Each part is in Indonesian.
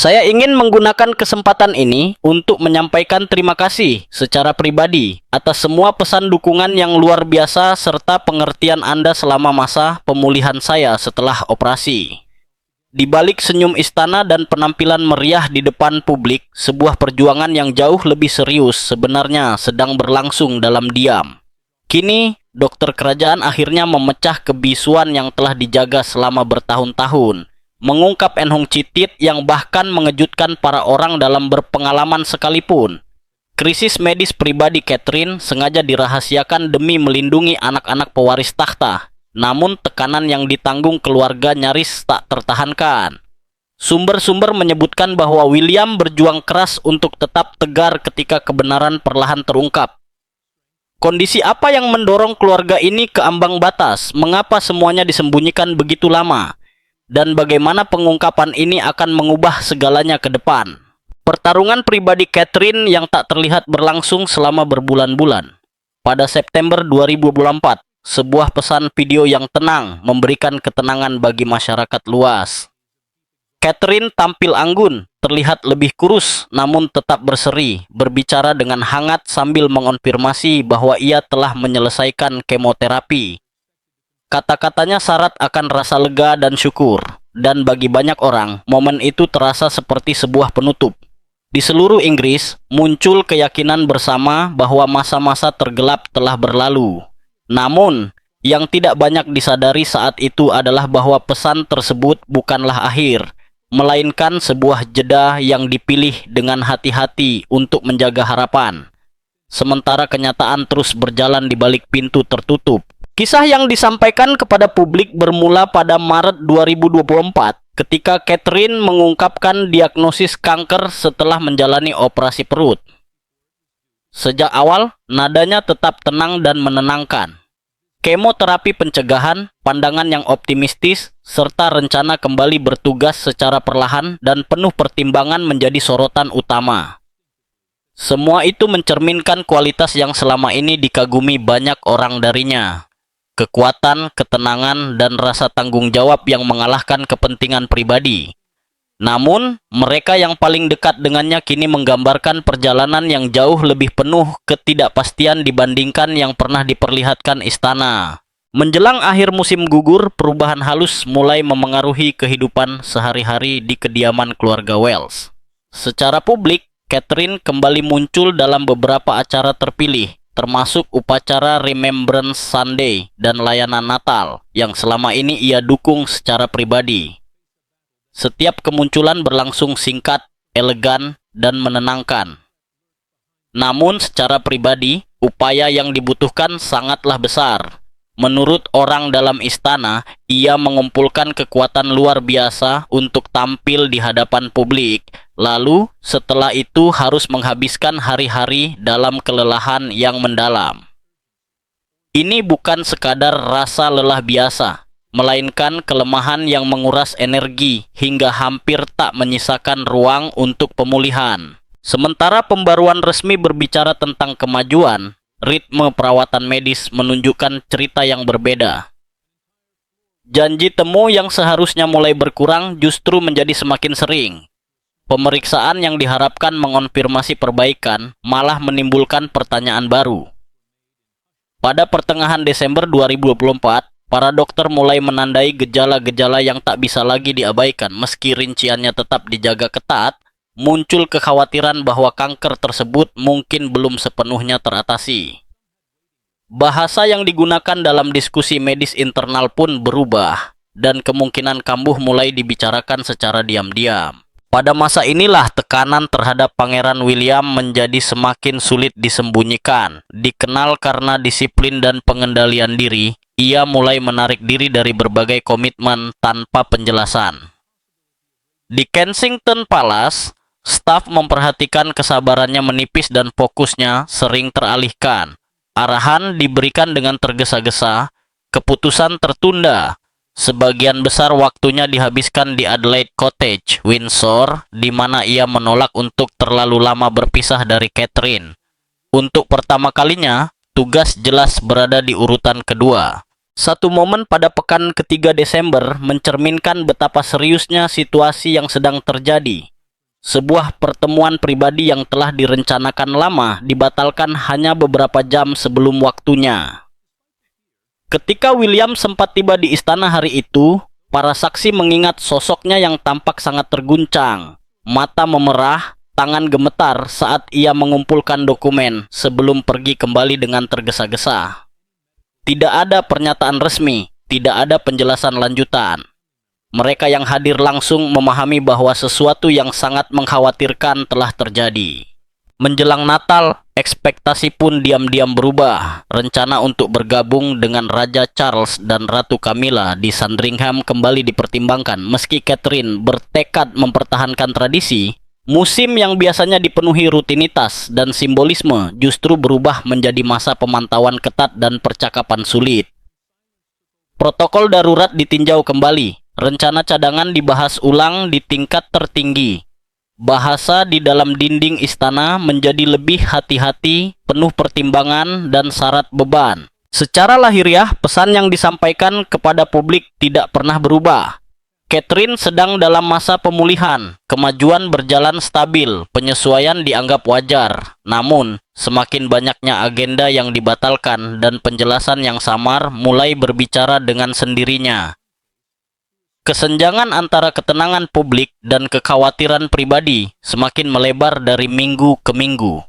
Saya ingin menggunakan kesempatan ini untuk menyampaikan terima kasih secara pribadi atas semua pesan dukungan yang luar biasa serta pengertian Anda selama masa pemulihan saya setelah operasi. Di balik senyum istana dan penampilan meriah di depan publik, sebuah perjuangan yang jauh lebih serius sebenarnya sedang berlangsung dalam diam. Kini, dokter kerajaan akhirnya memecah kebisuan yang telah dijaga selama bertahun-tahun, mengungkap Enhong Citit yang bahkan mengejutkan para orang dalam berpengalaman sekalipun. Krisis medis pribadi Catherine sengaja dirahasiakan demi melindungi anak-anak pewaris takhta, namun tekanan yang ditanggung keluarga nyaris tak tertahankan. Sumber-sumber menyebutkan bahwa William berjuang keras untuk tetap tegar ketika kebenaran perlahan terungkap. Kondisi apa yang mendorong keluarga ini ke ambang batas? Mengapa semuanya disembunyikan begitu lama? Dan bagaimana pengungkapan ini akan mengubah segalanya ke depan? Pertarungan pribadi Catherine yang tak terlihat berlangsung selama berbulan-bulan. Pada September 2024, sebuah pesan video yang tenang memberikan ketenangan bagi masyarakat luas. Catherine tampil anggun, terlihat lebih kurus namun tetap berseri, berbicara dengan hangat sambil mengonfirmasi bahwa ia telah menyelesaikan kemoterapi. Kata-katanya syarat akan rasa lega dan syukur, dan bagi banyak orang, momen itu terasa seperti sebuah penutup. Di seluruh Inggris, muncul keyakinan bersama bahwa masa-masa tergelap telah berlalu. Namun, yang tidak banyak disadari saat itu adalah bahwa pesan tersebut bukanlah akhir, melainkan sebuah jeda yang dipilih dengan hati-hati untuk menjaga harapan. Sementara kenyataan terus berjalan di balik pintu tertutup. Kisah yang disampaikan kepada publik bermula pada Maret 2024 ketika Catherine mengungkapkan diagnosis kanker setelah menjalani operasi perut. Sejak awal, nadanya tetap tenang dan menenangkan. Kemoterapi pencegahan, pandangan yang optimistis, serta rencana kembali bertugas secara perlahan dan penuh pertimbangan menjadi sorotan utama. Semua itu mencerminkan kualitas yang selama ini dikagumi banyak orang darinya. Kekuatan, ketenangan, dan rasa tanggung jawab yang mengalahkan kepentingan pribadi. Namun, mereka yang paling dekat dengannya kini menggambarkan perjalanan yang jauh lebih penuh ketidakpastian dibandingkan yang pernah diperlihatkan istana. Menjelang akhir musim gugur, perubahan halus mulai memengaruhi kehidupan sehari-hari di kediaman keluarga Wells. Secara publik, Catherine kembali muncul dalam beberapa acara terpilih, termasuk upacara Remembrance Sunday dan layanan Natal yang selama ini ia dukung secara pribadi. Setiap kemunculan berlangsung singkat, elegan, dan menenangkan. Namun secara pribadi, upaya yang dibutuhkan sangatlah besar. Menurut orang dalam istana, ia mengumpulkan kekuatan luar biasa untuk tampil di hadapan publik. Lalu, setelah itu harus menghabiskan hari-hari dalam kelelahan yang mendalam. Ini bukan sekadar rasa lelah biasa, melainkan kelemahan yang menguras energi hingga hampir tak menyisakan ruang untuk pemulihan. Sementara pembaruan resmi berbicara tentang kemajuan, ritme perawatan medis menunjukkan cerita yang berbeda. Janji temu yang seharusnya mulai berkurang justru menjadi semakin sering. Pemeriksaan yang diharapkan mengonfirmasi perbaikan malah menimbulkan pertanyaan baru. Pada pertengahan Desember 2024, para dokter mulai menandai gejala-gejala yang tak bisa lagi diabaikan. Meski rinciannya tetap dijaga ketat, muncul kekhawatiran bahwa kanker tersebut mungkin belum sepenuhnya teratasi. Bahasa yang digunakan dalam diskusi medis internal pun berubah, dan kemungkinan kambuh mulai dibicarakan secara diam-diam. Pada masa inilah tekanan terhadap Pangeran William menjadi semakin sulit disembunyikan. Dikenal karena disiplin dan pengendalian diri, ia mulai menarik diri dari berbagai komitmen tanpa penjelasan. Di Kensington Palace, staf memperhatikan kesabarannya menipis dan fokusnya sering teralihkan. Arahan diberikan dengan tergesa-gesa, keputusan tertunda. Sebagian besar waktunya dihabiskan di Adelaide Cottage, Windsor, di mana ia menolak untuk terlalu lama berpisah dari Catherine. Untuk pertama kalinya, tugas jelas berada di urutan kedua. Satu momen pada pekan ketiga Desember mencerminkan betapa seriusnya situasi yang sedang terjadi. Sebuah pertemuan pribadi yang telah direncanakan lama dibatalkan hanya beberapa jam sebelum waktunya. Ketika William sempat tiba di istana hari itu, para saksi mengingat sosoknya yang tampak sangat terguncang. Mata memerah, tangan gemetar saat ia mengumpulkan dokumen sebelum pergi kembali dengan tergesa-gesa. Tidak ada pernyataan resmi, tidak ada penjelasan lanjutan. Mereka yang hadir langsung memahami bahwa sesuatu yang sangat mengkhawatirkan telah terjadi. Menjelang Natal, ekspektasi pun diam-diam berubah. Rencana untuk bergabung dengan Raja Charles dan Ratu Camilla di Sandringham kembali dipertimbangkan. Meski Catherine bertekad mempertahankan tradisi, musim yang biasanya dipenuhi rutinitas dan simbolisme justru berubah menjadi masa pemantauan ketat dan percakapan sulit. Protokol darurat ditinjau kembali. Rencana cadangan dibahas ulang di tingkat tertinggi. Bahasa di dalam dinding istana menjadi lebih hati-hati, penuh pertimbangan, dan syarat beban. Secara lahiriah, pesan yang disampaikan kepada publik tidak pernah berubah. Catherine sedang dalam masa pemulihan, kemajuan berjalan stabil, penyesuaian dianggap wajar. Namun, semakin banyaknya agenda yang dibatalkan dan penjelasan yang samar mulai berbicara dengan sendirinya. Kesenjangan antara ketenangan publik dan kekhawatiran pribadi semakin melebar dari minggu ke minggu.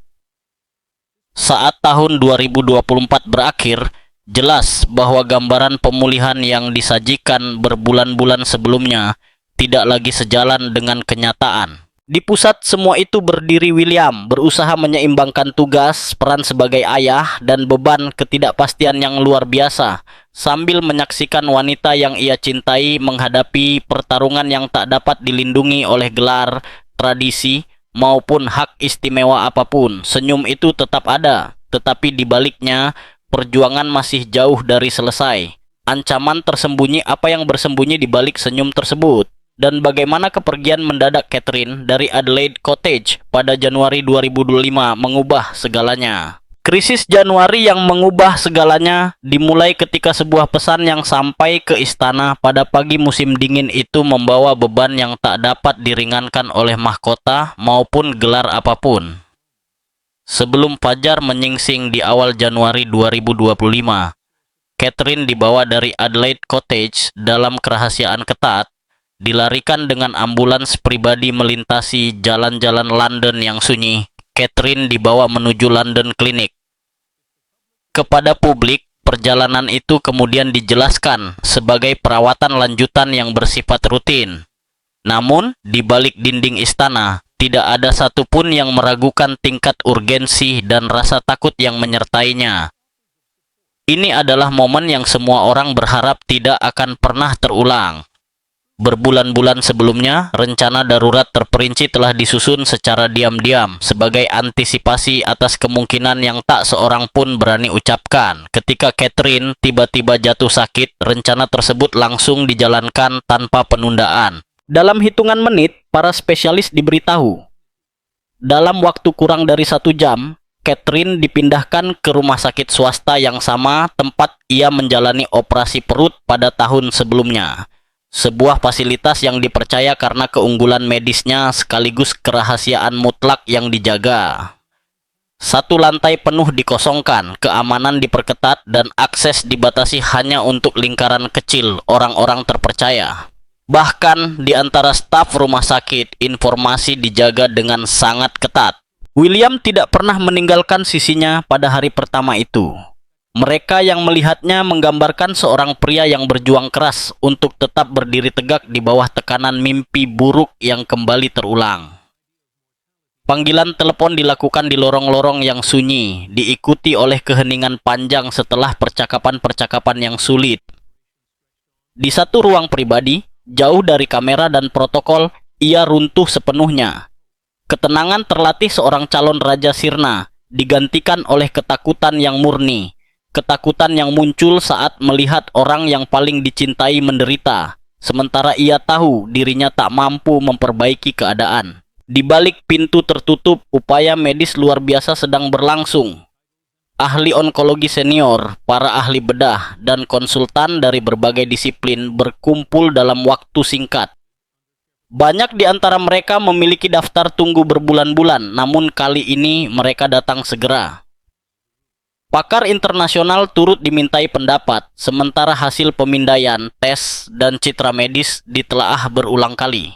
Saat tahun 2024 berakhir, jelas bahwa gambaran pemulihan yang disajikan berbulan-bulan sebelumnya tidak lagi sejalan dengan kenyataan. Di pusat semua itu berdiri William, berusaha menyeimbangkan tugas, peran sebagai ayah, dan beban ketidakpastian yang luar biasa, sambil menyaksikan wanita yang ia cintai menghadapi pertarungan yang tak dapat dilindungi oleh gelar, tradisi, maupun hak istimewa apapun. Senyum itu tetap ada, tetapi di baliknya, perjuangan masih jauh dari selesai. Ancaman tersembunyi, apa yang bersembunyi di balik senyum tersebut? Dan bagaimana kepergian mendadak Catherine dari Adelaide Cottage pada Januari 2025 mengubah segalanya. Krisis Januari yang mengubah segalanya dimulai ketika sebuah pesan yang sampai ke istana pada pagi musim dingin itu membawa beban yang tak dapat diringankan oleh mahkota maupun gelar apapun. Sebelum fajar menyingsing di awal Januari 2025, Catherine dibawa dari Adelaide Cottage dalam kerahasiaan ketat, dilarikan dengan ambulans pribadi melintasi jalan-jalan London yang sunyi. Catherine dibawa menuju London Clinic. Kepada publik, perjalanan itu kemudian dijelaskan sebagai perawatan lanjutan yang bersifat rutin. Namun, di balik dinding istana, tidak ada satupun yang meragukan tingkat urgensi dan rasa takut yang menyertainya. Ini adalah momen yang semua orang berharap tidak akan pernah terulang. Berbulan-bulan sebelumnya, rencana darurat terperinci telah disusun secara diam-diam sebagai antisipasi atas kemungkinan yang tak seorang pun berani ucapkan. Ketika Catherine tiba-tiba jatuh sakit, rencana tersebut langsung dijalankan tanpa penundaan. Dalam hitungan menit, para spesialis diberitahu. Dalam waktu kurang dari 1 jam, Catherine dipindahkan ke rumah sakit swasta yang sama tempat ia menjalani operasi perut pada tahun sebelumnya. Sebuah fasilitas yang dipercaya karena keunggulan medisnya sekaligus kerahasiaan mutlak yang dijaga. 1 lantai penuh dikosongkan, keamanan diperketat, dan akses dibatasi hanya untuk lingkaran kecil orang-orang terpercaya. Bahkan di antara staf rumah sakit, informasi dijaga dengan sangat ketat. William tidak pernah meninggalkan sisinya pada hari pertama itu. Mereka yang melihatnya menggambarkan seorang pria yang berjuang keras untuk tetap berdiri tegak di bawah tekanan mimpi buruk yang kembali terulang. Panggilan telepon dilakukan di lorong-lorong yang sunyi, diikuti oleh keheningan panjang setelah percakapan-percakapan yang sulit. Di satu ruang pribadi, jauh dari kamera dan protokol, ia runtuh sepenuhnya. Ketenangan terlatih seorang calon Raja Sirna, digantikan oleh ketakutan yang murni. Ketakutan yang muncul saat melihat orang yang paling dicintai menderita, sementara ia tahu dirinya tak mampu memperbaiki keadaan. Di balik pintu tertutup, upaya medis luar biasa sedang berlangsung. Ahli onkologi senior, para ahli bedah, dan konsultan dari berbagai disiplin berkumpul dalam waktu singkat. Banyak di antara mereka memiliki daftar tunggu berbulan-bulan, namun kali ini mereka datang segera. Pakar internasional turut dimintai pendapat, sementara hasil pemindaian, tes, dan citra medis ditelaah berulang kali.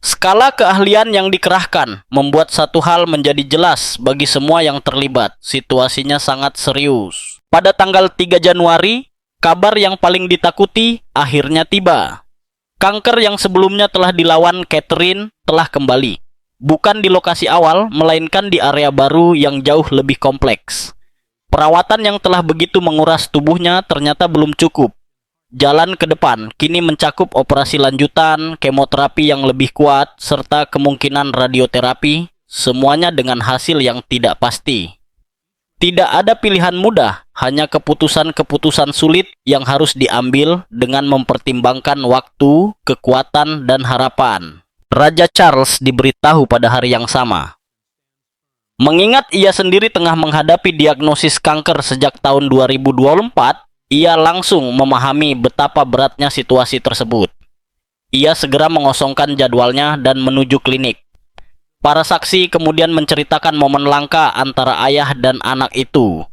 Skala keahlian yang dikerahkan membuat satu hal menjadi jelas bagi semua yang terlibat. Situasinya sangat serius. Pada tanggal 3 Januari, kabar yang paling ditakuti akhirnya tiba. Kanker yang sebelumnya telah dilawan Catherine telah kembali. Bukan di lokasi awal, melainkan di area baru yang jauh lebih kompleks. Perawatan yang telah begitu menguras tubuhnya ternyata belum cukup. Jalan ke depan kini mencakup operasi lanjutan, kemoterapi yang lebih kuat, serta kemungkinan radioterapi, semuanya dengan hasil yang tidak pasti. Tidak ada pilihan mudah, hanya keputusan-keputusan sulit yang harus diambil dengan mempertimbangkan waktu, kekuatan, dan harapan. Raja Charles diberitahu pada hari yang sama. Mengingat ia sendiri tengah menghadapi diagnosis kanker sejak tahun 2024, ia langsung memahami betapa beratnya situasi tersebut. Ia segera mengosongkan jadwalnya dan menuju klinik. Para saksi kemudian menceritakan momen langka antara ayah dan anak itu.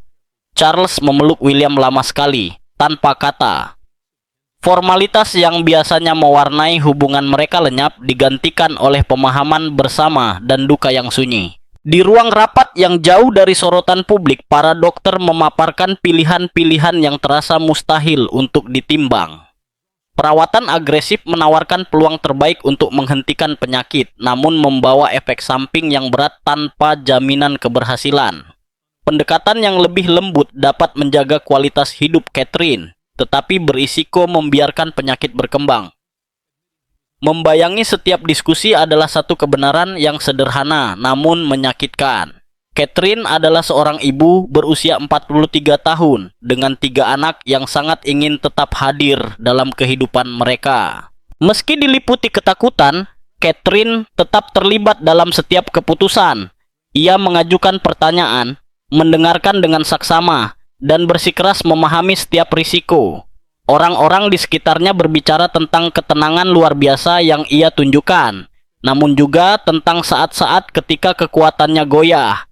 Charles memeluk William lama sekali, tanpa kata. Formalitas yang biasanya mewarnai hubungan mereka lenyap digantikan oleh pemahaman bersama dan duka yang sunyi. Di ruang rapat yang jauh dari sorotan publik, para dokter memaparkan pilihan-pilihan yang terasa mustahil untuk ditimbang. Perawatan agresif menawarkan peluang terbaik untuk menghentikan penyakit, namun membawa efek samping yang berat tanpa jaminan keberhasilan. Pendekatan yang lebih lembut dapat menjaga kualitas hidup Catherine, tetapi berisiko membiarkan penyakit berkembang. Membayangi setiap diskusi adalah satu kebenaran yang sederhana namun menyakitkan. Catherine adalah seorang ibu berusia 43 tahun dengan 3 anak yang sangat ingin tetap hadir dalam kehidupan mereka. Meski diliputi ketakutan, Catherine tetap terlibat dalam setiap keputusan. Ia mengajukan pertanyaan, mendengarkan dengan saksama, dan bersikeras memahami setiap risiko. Orang-orang di sekitarnya berbicara tentang ketenangan luar biasa yang ia tunjukkan, namun juga tentang saat-saat ketika kekuatannya goyah.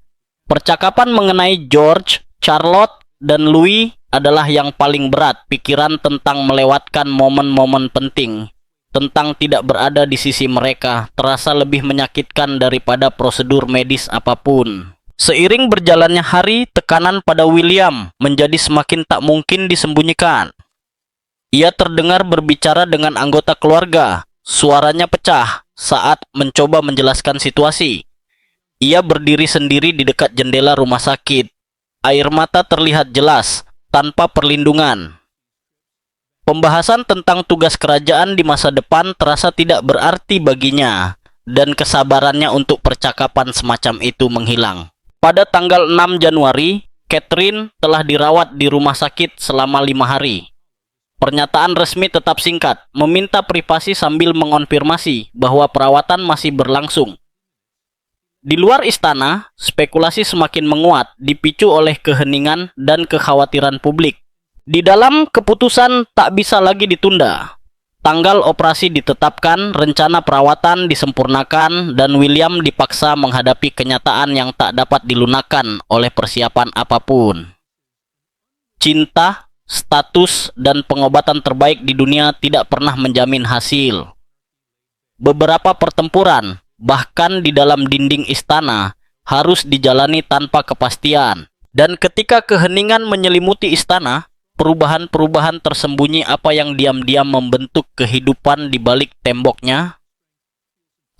Percakapan mengenai George, Charlotte, dan Louis adalah yang paling berat. Pikiran tentang melewatkan momen-momen penting, tentang tidak berada di sisi mereka, terasa lebih menyakitkan daripada prosedur medis apapun. Seiring berjalannya hari, tekanan pada William menjadi semakin tak mungkin disembunyikan. Ia terdengar berbicara dengan anggota keluarga. Suaranya pecah saat mencoba menjelaskan situasi. Ia berdiri sendiri di dekat jendela rumah sakit. Air mata terlihat jelas, tanpa perlindungan. Pembahasan tentang tugas kerajaan di masa depan terasa tidak berarti baginya, dan kesabarannya untuk percakapan semacam itu menghilang. Pada tanggal 6 Januari, Catherine telah dirawat di rumah sakit selama 5 hari. Pernyataan resmi tetap singkat, meminta privasi sambil mengonfirmasi bahwa perawatan masih berlangsung. Di luar istana, spekulasi semakin menguat, dipicu oleh keheningan dan kekhawatiran publik. Di dalam keputusan tak bisa lagi ditunda. Tanggal operasi ditetapkan, rencana perawatan disempurnakan, dan William dipaksa menghadapi kenyataan yang tak dapat dilunakkan oleh persiapan apapun. Cinta, status, dan pengobatan terbaik di dunia tidak pernah menjamin hasil. Beberapa pertempuran, bahkan di dalam dinding istana, harus dijalani tanpa kepastian. Dan ketika keheningan menyelimuti istana, perubahan-perubahan tersembunyi apa yang diam-diam membentuk kehidupan di balik temboknya.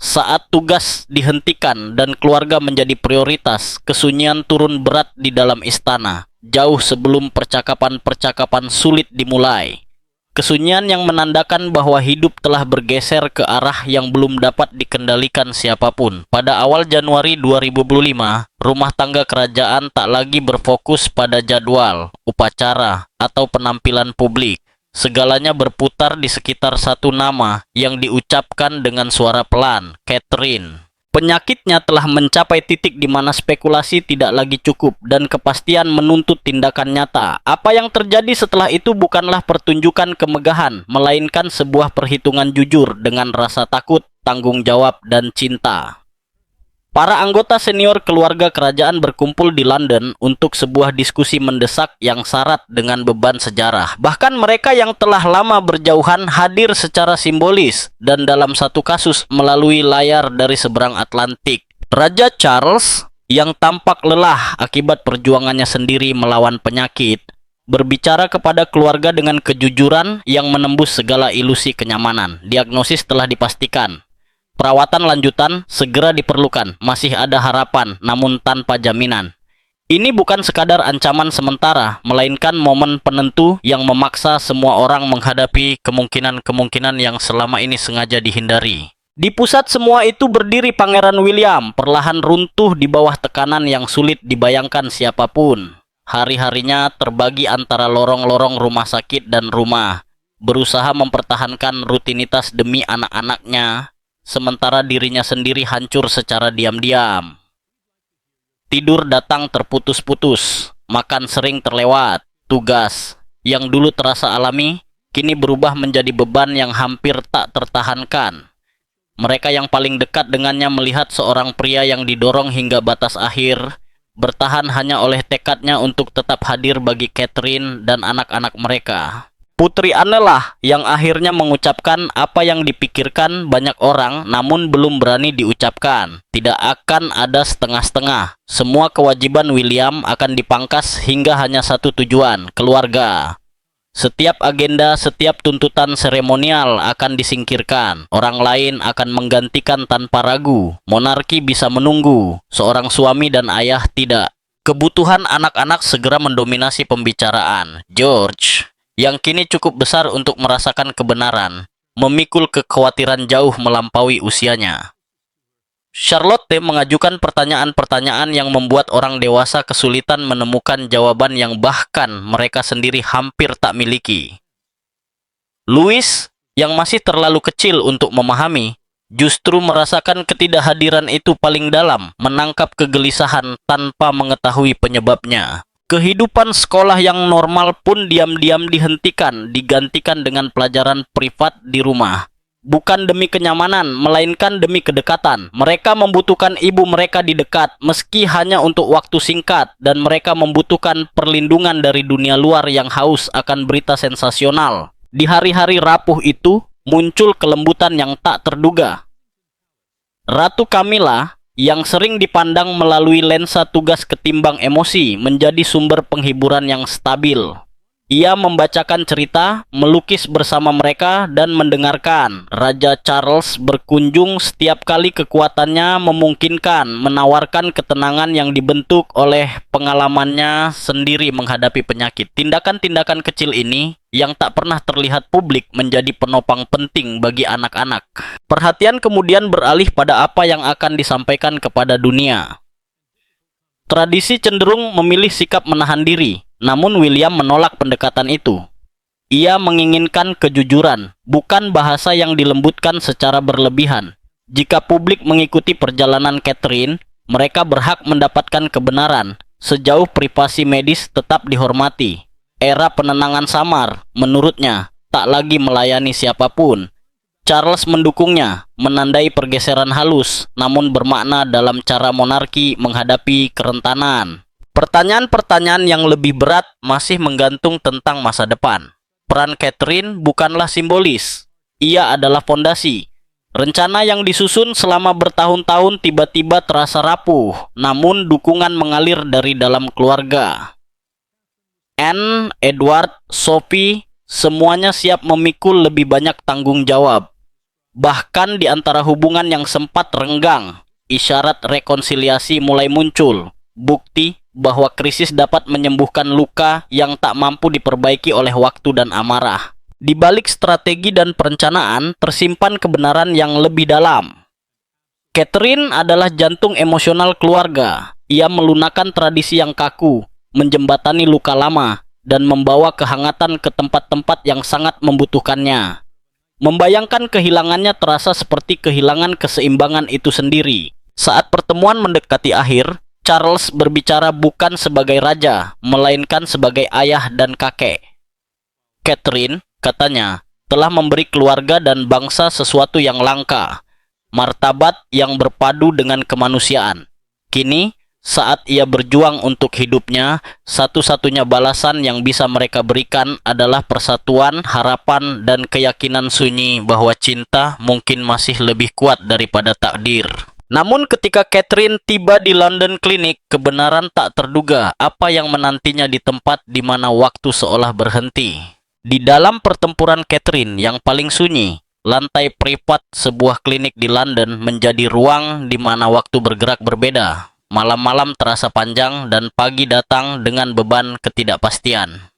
Saat tugas dihentikan dan keluarga menjadi prioritas, kesunyian turun berat di dalam istana, jauh sebelum percakapan-percakapan sulit dimulai. Kesunyian yang menandakan bahwa hidup telah bergeser ke arah yang belum dapat dikendalikan siapapun. Pada awal Januari 2025, rumah tangga kerajaan tak lagi berfokus pada jadwal, upacara, atau penampilan publik. Segalanya berputar di sekitar satu nama yang diucapkan dengan suara pelan, Catherine. Penyakitnya telah mencapai titik di mana spekulasi tidak lagi cukup dan kepastian menuntut tindakan nyata. Apa yang terjadi setelah itu bukanlah pertunjukan kemegahan, melainkan sebuah perhitungan jujur dengan rasa takut, tanggung jawab, dan cinta. Para anggota senior keluarga kerajaan berkumpul di London untuk sebuah diskusi mendesak yang syarat dengan beban sejarah. Bahkan mereka yang telah lama berjauhan hadir secara simbolis dan dalam satu kasus melalui layar dari seberang Atlantik. Raja Charles yang tampak lelah akibat perjuangannya sendiri melawan penyakit, berbicara kepada keluarga dengan kejujuran yang menembus segala ilusi kenyamanan. Diagnosis telah dipastikan. Perawatan lanjutan segera diperlukan, masih ada harapan namun tanpa jaminan. Ini bukan sekadar ancaman sementara, melainkan momen penentu yang memaksa semua orang menghadapi kemungkinan-kemungkinan yang selama ini sengaja dihindari. Di pusat semua itu berdiri Pangeran William, perlahan runtuh di bawah tekanan yang sulit dibayangkan siapapun. Hari-harinya terbagi antara lorong-lorong rumah sakit dan rumah, berusaha mempertahankan rutinitas demi anak-anaknya, sementara dirinya sendiri hancur secara diam-diam. Tidur datang terputus-putus, makan sering terlewat, tugas yang dulu terasa alami, kini berubah menjadi beban yang hampir tak tertahankan. Mereka yang paling dekat dengannya melihat seorang pria yang didorong hingga batas akhir, bertahan hanya oleh tekadnya untuk tetap hadir bagi Catherine dan anak-anak mereka. Putri Anne lah yang akhirnya mengucapkan apa yang dipikirkan banyak orang namun belum berani diucapkan. Tidak akan ada setengah-setengah. Semua kewajiban William akan dipangkas hingga hanya satu tujuan, keluarga. Setiap agenda, setiap tuntutan seremonial akan disingkirkan. Orang lain akan menggantikan tanpa ragu. Monarki bisa menunggu, seorang suami dan ayah tidak. Kebutuhan anak-anak segera mendominasi pembicaraan. George, yang kini cukup besar untuk merasakan kebenaran, memikul kekhawatiran jauh melampaui usianya. Charlotte mengajukan pertanyaan-pertanyaan yang membuat orang dewasa kesulitan menemukan jawaban yang bahkan mereka sendiri hampir tak miliki. Louis, yang masih terlalu kecil untuk memahami, justru merasakan ketidakhadiran itu paling dalam, menangkap kegelisahan tanpa mengetahui penyebabnya. Kehidupan sekolah yang normal pun diam-diam dihentikan, digantikan dengan pelajaran privat di rumah. Bukan demi kenyamanan, melainkan demi kedekatan. Mereka membutuhkan ibu mereka di dekat, meski hanya untuk waktu singkat, dan mereka membutuhkan perlindungan dari dunia luar yang haus akan berita sensasional. Di hari-hari rapuh itu, muncul kelembutan yang tak terduga. Ratu Camilla, yang sering dipandang melalui lensa tugas ketimbang emosi, menjadi sumber penghiburan yang stabil. Ia membacakan cerita, melukis bersama mereka, dan mendengarkan. Raja Charles berkunjung setiap kali kekuatannya memungkinkan, menawarkan ketenangan yang dibentuk oleh pengalamannya sendiri menghadapi penyakit. Tindakan-tindakan kecil ini yang tak pernah terlihat publik menjadi penopang penting bagi anak-anak. Perhatian kemudian beralih pada apa yang akan disampaikan kepada dunia. Tradisi cenderung memilih sikap menahan diri, namun William menolak pendekatan itu. Ia menginginkan kejujuran, bukan bahasa yang dilembutkan secara berlebihan. Jika publik mengikuti perjalanan Catherine, mereka berhak mendapatkan kebenaran, sejauh privasi medis tetap dihormati. Era penenangan samar, menurutnya, tak lagi melayani siapapun. Charles mendukungnya, menandai pergeseran halus, namun bermakna dalam cara monarki menghadapi kerentanan. Pertanyaan-pertanyaan yang lebih berat masih menggantung tentang masa depan. Peran Catherine bukanlah simbolis, ia adalah fondasi. Rencana yang disusun selama bertahun-tahun tiba-tiba terasa rapuh, namun dukungan mengalir dari dalam keluarga. Anne, Edward, Sophie, semuanya siap memikul lebih banyak tanggung jawab. Bahkan di antara hubungan yang sempat renggang, isyarat rekonsiliasi mulai muncul. Bukti bahwa krisis dapat menyembuhkan luka yang tak mampu diperbaiki oleh waktu dan amarah. Di balik strategi dan perencanaan, tersimpan kebenaran yang lebih dalam. Catherine adalah jantung emosional keluarga. Ia melunakkan tradisi yang kaku, menjembatani luka lama, dan membawa kehangatan ke tempat-tempat yang sangat membutuhkannya. Membayangkan kehilangannya terasa seperti kehilangan keseimbangan itu sendiri. Saat pertemuan mendekati akhir, Charles berbicara bukan sebagai raja, melainkan sebagai ayah dan kakek. Catherine, katanya, telah memberi keluarga dan bangsa sesuatu yang langka, martabat yang berpadu dengan kemanusiaan. Kini, saat ia berjuang untuk hidupnya, satu-satunya balasan yang bisa mereka berikan adalah persatuan, harapan, dan keyakinan sunyi bahwa cinta mungkin masih lebih kuat daripada takdir. Namun ketika Catherine tiba di London Clinic, kebenaran tak terduga apa yang menantinya di tempat di mana waktu seolah berhenti. Di dalam pertempuran Catherine yang paling sunyi, lantai privat sebuah klinik di London menjadi ruang di mana waktu bergerak berbeda. Malam-malam terasa panjang dan pagi datang dengan beban ketidakpastian.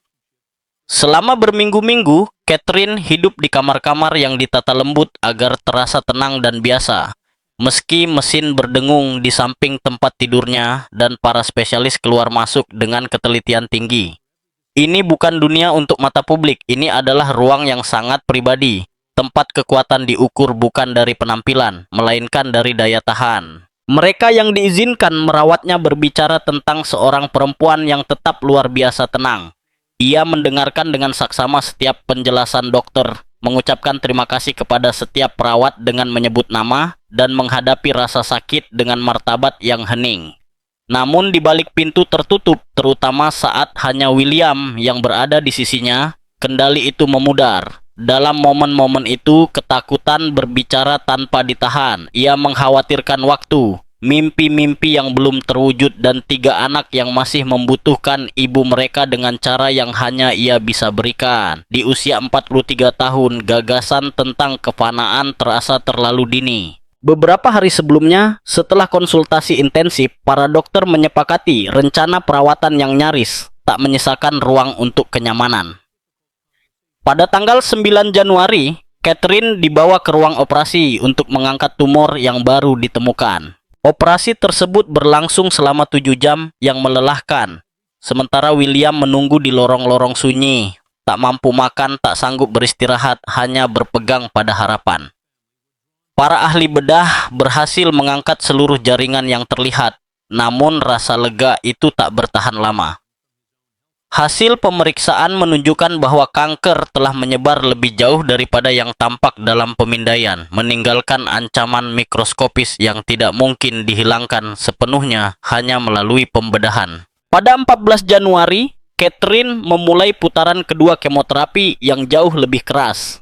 Selama berminggu-minggu, Catherine hidup di kamar-kamar yang ditata lembut agar terasa tenang dan biasa. Meski mesin berdengung di samping tempat tidurnya dan para spesialis keluar masuk dengan ketelitian tinggi. Ini bukan dunia untuk mata publik, ini adalah ruang yang sangat pribadi. Tempat kekuatan diukur bukan dari penampilan, melainkan dari daya tahan. Mereka yang diizinkan merawatnya berbicara tentang seorang perempuan yang tetap luar biasa tenang. Ia mendengarkan dengan saksama setiap penjelasan dokter, mengucapkan terima kasih kepada setiap perawat dengan menyebut nama, dan menghadapi rasa sakit dengan martabat yang hening. Namun di balik pintu tertutup, terutama saat hanya William yang berada di sisinya, kendali itu memudar. Dalam momen-momen itu, ketakutan berbicara tanpa ditahan. Ia mengkhawatirkan waktu, mimpi-mimpi yang belum terwujud, dan 3 anak yang masih membutuhkan ibu mereka dengan cara yang hanya ia bisa berikan. Di usia 43 tahun, gagasan tentang kefanaan terasa terlalu dini. Beberapa hari sebelumnya, setelah konsultasi intensif, para dokter menyepakati rencana perawatan yang nyaris tak menyisakan ruang untuk kenyamanan. Pada tanggal 9 Januari, Catherine dibawa ke ruang operasi untuk mengangkat tumor yang baru ditemukan. Operasi tersebut berlangsung selama 7 jam yang melelahkan. Sementara William menunggu di lorong-lorong sunyi, tak mampu makan, tak sanggup beristirahat, hanya berpegang pada harapan. Para ahli bedah berhasil mengangkat seluruh jaringan yang terlihat, namun rasa lega itu tak bertahan lama. Hasil pemeriksaan menunjukkan bahwa kanker telah menyebar lebih jauh daripada yang tampak dalam pemindaian, meninggalkan ancaman mikroskopis yang tidak mungkin dihilangkan sepenuhnya hanya melalui pembedahan. Pada 14 Januari, Catherine memulai putaran kedua kemoterapi yang jauh lebih keras.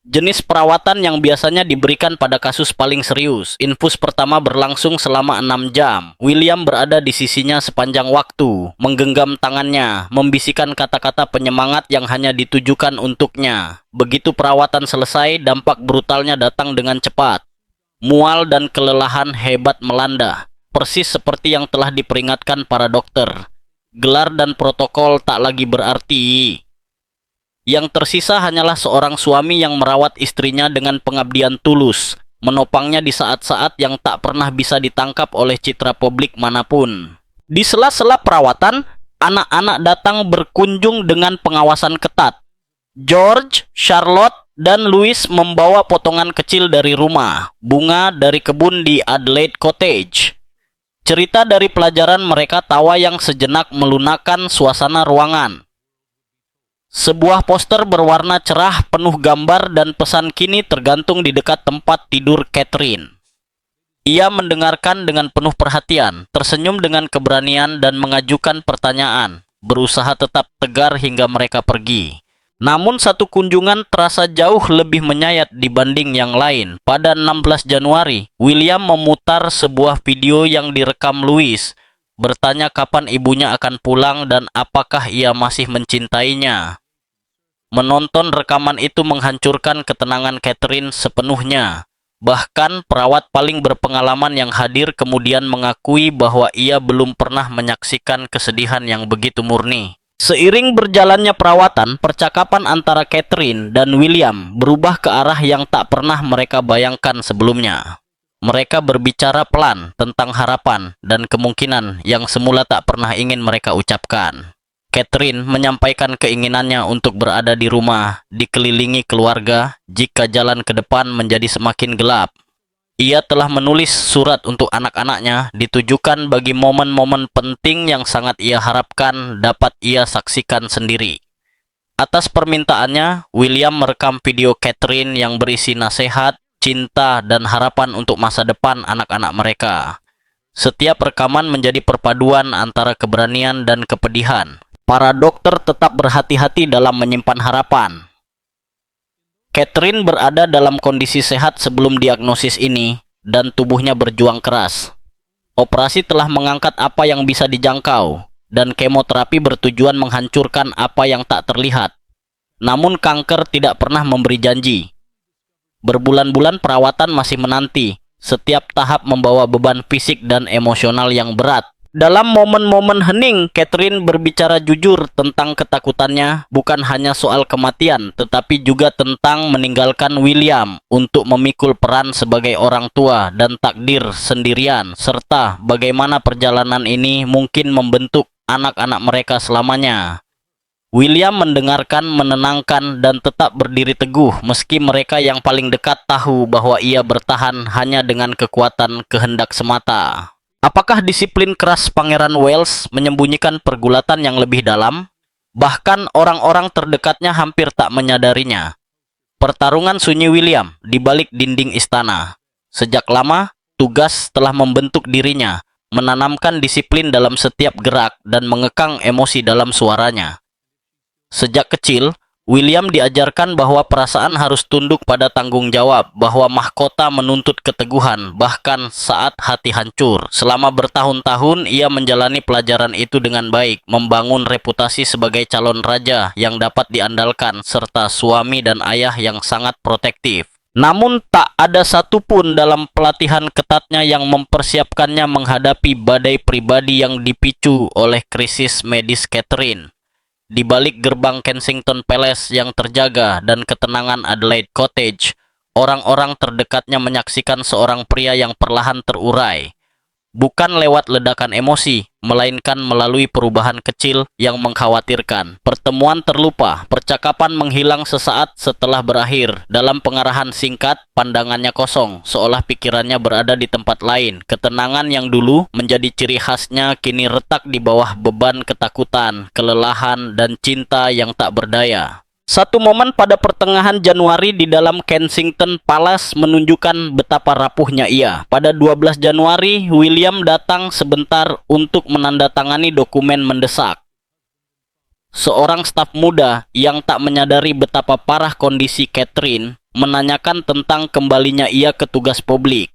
Jenis perawatan yang biasanya diberikan pada kasus paling serius. Infus pertama berlangsung selama 6 jam. William berada di sisinya sepanjang waktu, menggenggam tangannya, membisikkan kata-kata penyemangat yang hanya ditujukan untuknya. Begitu perawatan selesai, dampak brutalnya datang dengan cepat. Mual dan kelelahan hebat melanda, persis seperti yang telah diperingatkan para dokter. Gelar dan protokol tak lagi berarti. Yang tersisa hanyalah seorang suami yang merawat istrinya dengan pengabdian tulus, menopangnya di saat-saat yang tak pernah bisa ditangkap oleh citra publik manapun. Di sela-sela perawatan, anak-anak datang berkunjung dengan pengawasan ketat. George, Charlotte, dan Louis membawa potongan kecil dari rumah, bunga dari kebun di Adelaide Cottage. Cerita dari pelajaran mereka, tawa yang sejenak melunakkan suasana ruangan. Sebuah poster berwarna cerah penuh gambar dan pesan kini tergantung di dekat tempat tidur Catherine. Ia mendengarkan dengan penuh perhatian, tersenyum dengan keberanian dan mengajukan pertanyaan, berusaha tetap tegar hingga mereka pergi. Namun satu kunjungan terasa jauh lebih menyayat dibanding yang lain. Pada 16 Januari, William memutar sebuah video yang direkam Louis, bertanya kapan ibunya akan pulang dan apakah ia masih mencintainya. Menonton rekaman itu menghancurkan ketenangan Catherine sepenuhnya. Bahkan perawat paling berpengalaman yang hadir kemudian mengakui bahwa ia belum pernah menyaksikan kesedihan yang begitu murni. Seiring berjalannya perawatan, percakapan antara Catherine dan William berubah ke arah yang tak pernah mereka bayangkan sebelumnya. Mereka berbicara pelan tentang harapan dan kemungkinan yang semula tak pernah ingin mereka ucapkan. Catherine menyampaikan keinginannya untuk berada di rumah, dikelilingi keluarga, jika jalan ke depan menjadi semakin gelap. Ia telah menulis surat untuk anak-anaknya ditujukan bagi momen-momen penting yang sangat ia harapkan dapat ia saksikan sendiri. Atas permintaannya, William merekam video Catherine yang berisi nasihat, cinta, dan harapan untuk masa depan anak-anak mereka. Setiap rekaman menjadi perpaduan antara keberanian dan kepedihan. Para dokter tetap berhati-hati dalam menyimpan harapan. Catherine berada dalam kondisi sehat sebelum diagnosis ini, dan tubuhnya berjuang keras. Operasi telah mengangkat apa yang bisa dijangkau, dan kemoterapi bertujuan menghancurkan apa yang tak terlihat. Namun kanker tidak pernah memberi janji. Berbulan-bulan perawatan masih menanti. Setiap tahap membawa beban fisik dan emosional yang berat. Dalam momen-momen hening, Catherine berbicara jujur tentang ketakutannya, bukan hanya soal kematian, tetapi juga tentang meninggalkan William untuk memikul peran sebagai orang tua dan takdir sendirian, serta bagaimana perjalanan ini mungkin membentuk anak-anak mereka selamanya. William mendengarkan, menenangkan, dan tetap berdiri teguh meski mereka yang paling dekat tahu bahwa ia bertahan hanya dengan kekuatan kehendak semata. Apakah disiplin keras Pangeran Wales menyembunyikan pergulatan yang lebih dalam? Bahkan orang-orang terdekatnya hampir tak menyadarinya. Pertarungan sunyi William di balik dinding istana. Sejak lama, tugas telah membentuk dirinya, menanamkan disiplin dalam setiap gerak dan mengekang emosi dalam suaranya. Sejak kecil, William diajarkan bahwa perasaan harus tunduk pada tanggung jawab, bahwa mahkota menuntut keteguhan, bahkan saat hati hancur. Selama bertahun-tahun, ia menjalani pelajaran itu dengan baik, membangun reputasi sebagai calon raja yang dapat diandalkan, serta suami dan ayah yang sangat protektif. Namun tak ada satupun dalam pelatihan ketatnya yang mempersiapkannya menghadapi badai pribadi yang dipicu oleh krisis medis Catherine. Di balik gerbang Kensington Palace yang terjaga dan ketenangan Adelaide Cottage, orang-orang terdekatnya menyaksikan seorang pria yang perlahan terurai. Bukan lewat ledakan emosi, melainkan melalui perubahan kecil yang mengkhawatirkan. Pertemuan terlupa, percakapan menghilang sesaat setelah berakhir. Dalam pengarahan singkat, pandangannya kosong, seolah pikirannya berada di tempat lain. Ketenangan yang dulu menjadi ciri khasnya kini retak di bawah beban ketakutan, kelelahan, dan cinta yang tak berdaya. Satu momen pada pertengahan Januari di dalam Kensington Palace menunjukkan betapa rapuhnya ia. Pada 12 Januari, William datang sebentar untuk menandatangani dokumen mendesak. Seorang staf muda yang tak menyadari betapa parah kondisi Catherine menanyakan tentang kembalinya ia ke tugas publik.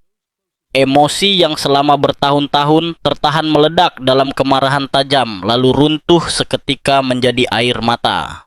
Emosi yang selama bertahun-tahun tertahan meledak dalam kemarahan tajam, lalu runtuh seketika menjadi air mata.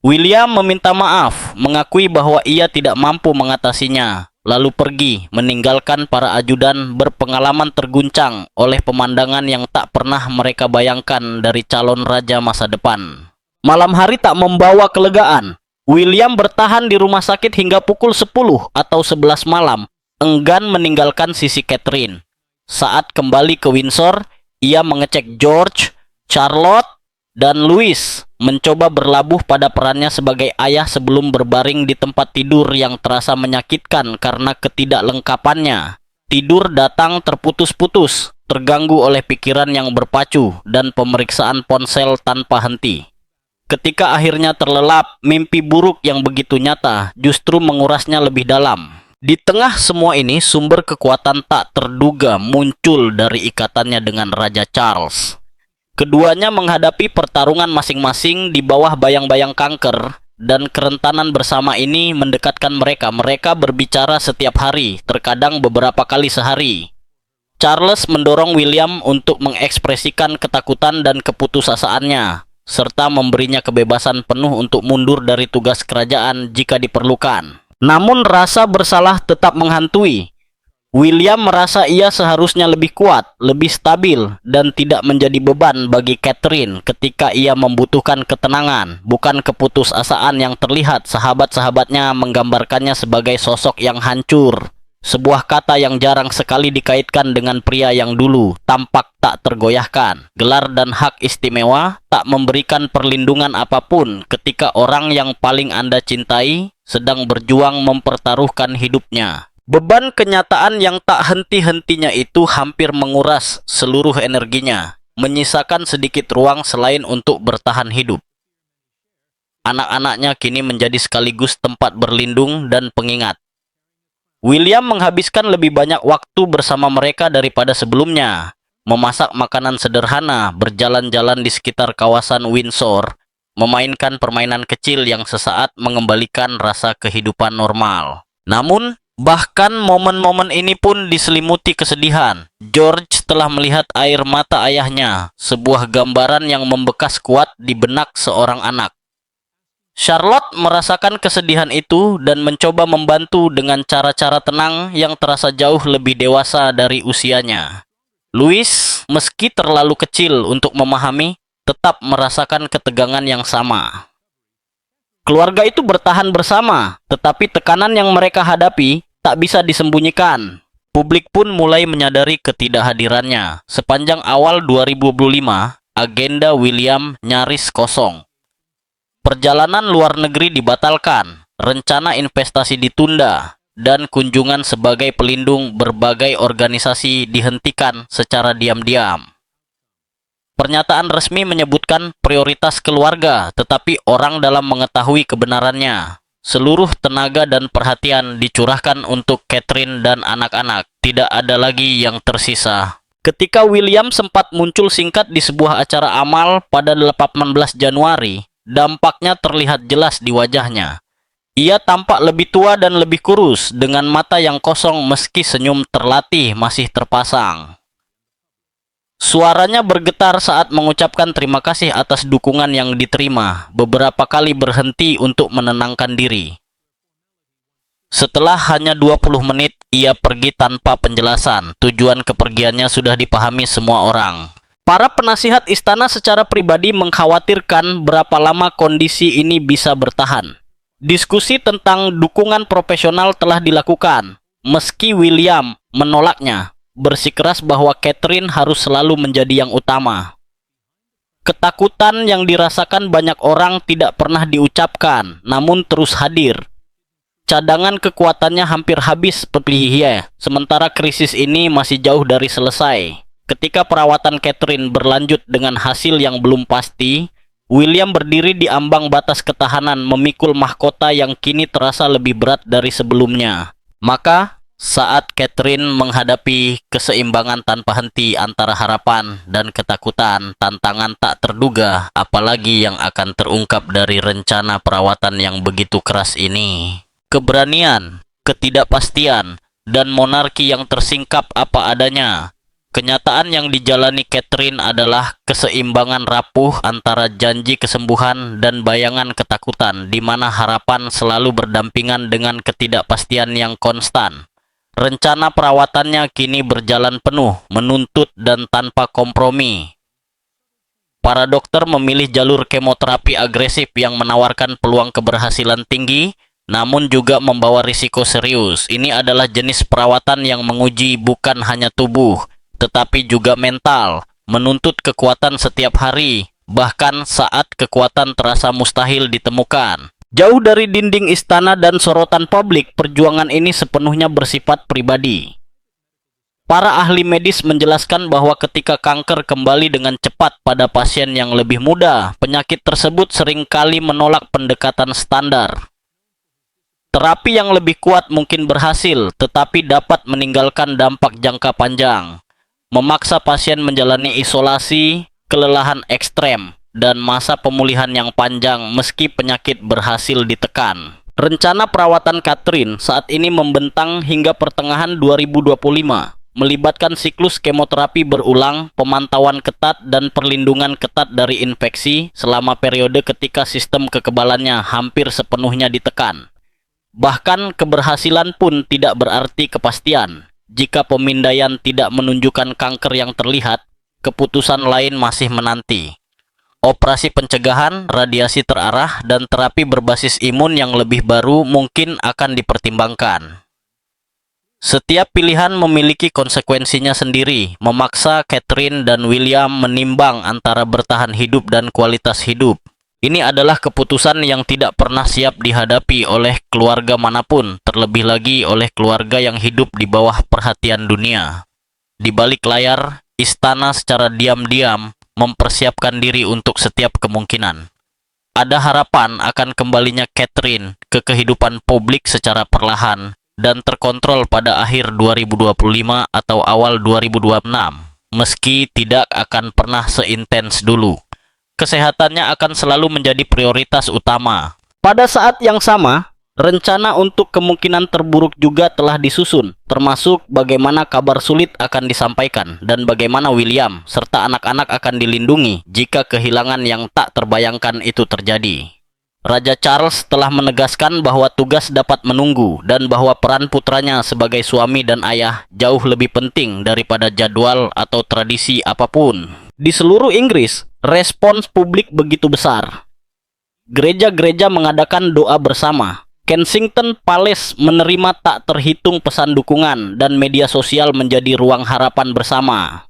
William meminta maaf, mengakui bahwa ia tidak mampu mengatasinya, lalu pergi, meninggalkan para ajudan berpengalaman terguncang oleh pemandangan yang tak pernah mereka bayangkan dari calon raja masa depan. Malam hari tak membawa kelegaan. William bertahan di rumah sakit hingga pukul 10 atau 11 malam, enggan meninggalkan sisi Catherine. Saat kembali ke Windsor, ia mengecek George, Charlotte, dan Louis, mencoba berlabuh pada perannya sebagai ayah sebelum berbaring di tempat tidur yang terasa menyakitkan karena ketidaklengkapannya. Tidur datang terputus-putus, terganggu oleh pikiran yang berpacu dan pemeriksaan ponsel tanpa henti. Ketika akhirnya terlelap, mimpi buruk yang begitu nyata justru mengurasnya lebih dalam. Di tengah semua ini, sumber kekuatan tak terduga muncul dari ikatannya dengan Raja Charles. Keduanya menghadapi pertarungan masing-masing di bawah bayang-bayang kanker, dan kerentanan bersama ini mendekatkan mereka. Mereka berbicara setiap hari, terkadang beberapa kali sehari. Charles mendorong William untuk mengekspresikan ketakutan dan keputusasaannya, serta memberinya kebebasan penuh untuk mundur dari tugas kerajaan jika diperlukan. Namun rasa bersalah tetap menghantui. William merasa ia seharusnya lebih kuat, lebih stabil, dan tidak menjadi beban bagi Catherine ketika ia membutuhkan ketenangan, bukan keputusasaan yang terlihat. Sahabat-sahabatnya menggambarkannya sebagai sosok yang hancur, sebuah kata yang jarang sekali dikaitkan dengan pria yang dulu tampak tak tergoyahkan. Gelar dan hak istimewa tak memberikan perlindungan apapun ketika orang yang paling Anda cintai sedang berjuang mempertaruhkan hidupnya. Beban kenyataan yang tak henti-hentinya itu hampir menguras seluruh energinya, menyisakan sedikit ruang selain untuk bertahan hidup. Anak-anaknya kini menjadi sekaligus tempat berlindung dan pengingat. William menghabiskan lebih banyak waktu bersama mereka daripada sebelumnya, memasak makanan sederhana, berjalan-jalan di sekitar kawasan Windsor, memainkan permainan kecil yang sesaat mengembalikan rasa kehidupan normal. Namun, bahkan momen-momen ini pun diselimuti kesedihan. George telah melihat air mata ayahnya, sebuah gambaran yang membekas kuat di benak seorang anak. Charlotte merasakan kesedihan itu dan mencoba membantu dengan cara-cara tenang yang terasa jauh lebih dewasa dari usianya. Louis, meski terlalu kecil untuk memahami, tetap merasakan ketegangan yang sama. Keluarga itu bertahan bersama, tetapi tekanan yang mereka hadapi tak bisa disembunyikan. Publik pun mulai menyadari ketidakhadirannya. Sepanjang awal 2025, agenda William nyaris kosong. Perjalanan luar negeri dibatalkan, rencana investasi ditunda, dan kunjungan sebagai pelindung berbagai organisasi dihentikan secara diam-diam. Pernyataan resmi menyebutkan prioritas keluarga, tetapi orang dalam mengetahui kebenarannya. Seluruh tenaga dan perhatian dicurahkan untuk Catherine dan anak-anak. Tidak ada lagi yang tersisa. Ketika William sempat muncul singkat di sebuah acara amal pada 18 Januari, dampaknya terlihat jelas di wajahnya. Ia tampak lebih tua dan lebih kurus, dengan mata yang kosong meski senyum terlatih masih terpasang. Suaranya bergetar saat mengucapkan terima kasih atas dukungan yang diterima, beberapa kali berhenti untuk menenangkan diri. Setelah hanya 20 menit, ia pergi tanpa penjelasan. Tujuan kepergiannya sudah dipahami semua orang. Para penasihat istana secara pribadi mengkhawatirkan berapa lama kondisi ini bisa bertahan. Diskusi tentang dukungan profesional telah dilakukan, meski William menolaknya, bersikeras bahwa Catherine harus selalu menjadi yang utama. Ketakutan yang dirasakan banyak orang tidak pernah diucapkan, namun terus hadir. Cadangan kekuatannya hampir habis seperti sementara krisis ini masih jauh dari selesai. Ketika perawatan Catherine berlanjut dengan hasil yang belum pasti, William berdiri di ambang batas ketahanan memikul mahkota yang kini terasa lebih berat dari sebelumnya. Maka, saat Catherine menghadapi keseimbangan tanpa henti antara harapan dan ketakutan, tantangan tak terduga, apalagi yang akan terungkap dari rencana perawatan yang begitu keras ini. Keberanian, ketidakpastian, dan monarki yang tersingkap apa adanya. Kenyataan yang dijalani Catherine adalah keseimbangan rapuh antara janji kesembuhan dan bayangan ketakutan, di mana harapan selalu berdampingan dengan ketidakpastian yang konstan. Rencana perawatannya kini berjalan penuh, menuntut dan tanpa kompromi. Para dokter memilih jalur kemoterapi agresif yang menawarkan peluang keberhasilan tinggi, namun juga membawa risiko serius. Ini adalah jenis perawatan yang menguji bukan hanya tubuh, tetapi juga mental, menuntut kekuatan setiap hari, bahkan saat kekuatan terasa mustahil ditemukan. Jauh dari dinding istana dan sorotan publik, perjuangan ini sepenuhnya bersifat pribadi. Para ahli medis menjelaskan bahwa ketika kanker kembali dengan cepat pada pasien yang lebih muda, penyakit tersebut seringkali menolak pendekatan standar. Terapi yang lebih kuat mungkin berhasil, tetapi dapat meninggalkan dampak jangka panjang. Memaksa pasien menjalani isolasi, kelelahan ekstrem, dan masa pemulihan yang panjang meski penyakit berhasil ditekan. Rencana perawatan Catherine saat ini membentang hingga pertengahan 2025, melibatkan siklus kemoterapi berulang, pemantauan ketat, dan perlindungan ketat dari infeksi selama periode ketika sistem kekebalannya hampir sepenuhnya ditekan. Bahkan keberhasilan pun tidak berarti kepastian. Jika pemindaian tidak menunjukkan kanker yang terlihat, keputusan lain masih menanti. Operasi pencegahan, radiasi terarah, dan terapi berbasis imun yang lebih baru mungkin akan dipertimbangkan. Setiap pilihan memiliki konsekuensinya sendiri, memaksa Catherine dan William menimbang antara bertahan hidup dan kualitas hidup. Ini adalah keputusan yang tidak pernah siap dihadapi oleh keluarga manapun, terlebih lagi oleh keluarga yang hidup di bawah perhatian dunia. Di balik layar, istana secara diam-diam mempersiapkan diri untuk setiap kemungkinan. Ada harapan akan kembalinya Catherine ke kehidupan publik secara perlahan dan terkontrol pada akhir 2025 atau awal 2026, meski tidak akan pernah seintens dulu. Kesehatannya akan selalu menjadi prioritas utama. Pada saat yang sama, rencana untuk kemungkinan terburuk juga telah disusun, termasuk bagaimana kabar sulit akan disampaikan dan bagaimana William serta anak-anak akan dilindungi jika kehilangan yang tak terbayangkan itu terjadi. Raja Charles telah menegaskan bahwa tugas dapat menunggu dan bahwa peran putranya sebagai suami dan ayah jauh lebih penting daripada jadwal atau tradisi apapun. Di seluruh Inggris, respons publik begitu besar. Gereja-gereja mengadakan doa bersama. Kensington Palace menerima tak terhitung pesan dukungan dan media sosial menjadi ruang harapan bersama.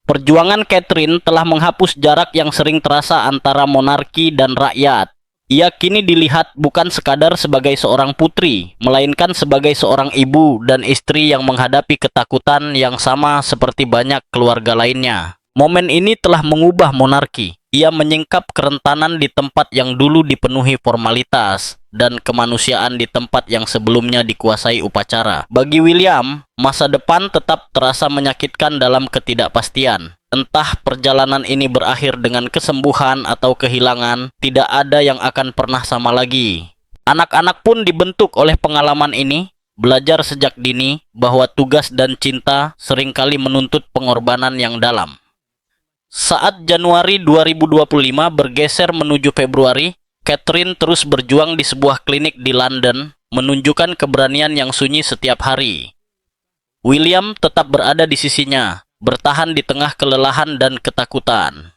Perjuangan Catherine telah menghapus jarak yang sering terasa antara monarki dan rakyat. Ia kini dilihat bukan sekadar sebagai seorang putri, melainkan sebagai seorang ibu dan istri yang menghadapi ketakutan yang sama seperti banyak keluarga lainnya. Momen ini telah mengubah monarki. Ia menyingkap kerentanan di tempat yang dulu dipenuhi formalitas dan kemanusiaan di tempat yang sebelumnya dikuasai upacara. Bagi William, masa depan tetap terasa menyakitkan dalam ketidakpastian. Entah perjalanan ini berakhir dengan kesembuhan atau kehilangan, tidak ada yang akan pernah sama lagi. Anak-anak pun dibentuk oleh pengalaman ini, belajar sejak dini bahwa tugas dan cinta seringkali menuntut pengorbanan yang dalam. Saat Januari 2025 bergeser menuju Februari, Catherine terus berjuang di sebuah klinik di London, menunjukkan keberanian yang sunyi setiap hari. William tetap berada di sisinya, bertahan di tengah kelelahan dan ketakutan.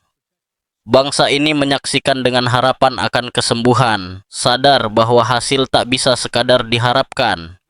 Bangsa ini menyaksikan dengan harapan akan kesembuhan, sadar bahwa hasil tak bisa sekadar diharapkan.